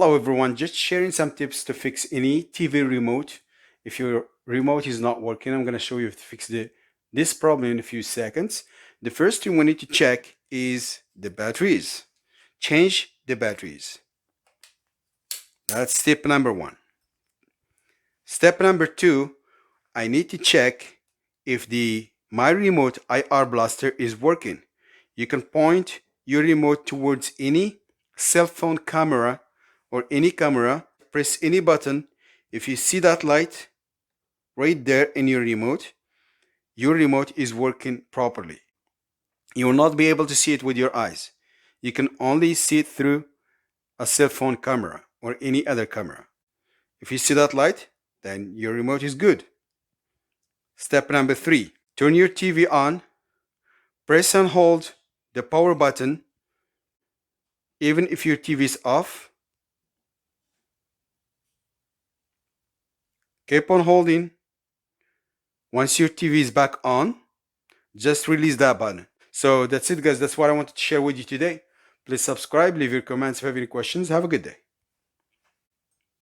Hello everyone, just sharing some tips to fix any TV remote. If your remote is not working, I'm going to show you how to fix this problem in a few seconds. The first thing we need to check is the batteries. Change the batteries. That's step number 1. Step number 2, I need to check if my remote IR blaster is working. You can point your remote towards any cell phone camera or any camera, press any button. If you see that light right there in your remote is working properly. You will not be able to see it with your eyes. You can only see it through a cell phone camera or any other camera. If you see that light, then your remote is good. Step number 3, turn your TV on, press and hold the power button even if your TV is off. Keep on holding. Once your TV is back on, just release that button. So that's it, guys. That's what I wanted to share with you today. Please subscribe, leave your comments if you have any questions. Have a good day.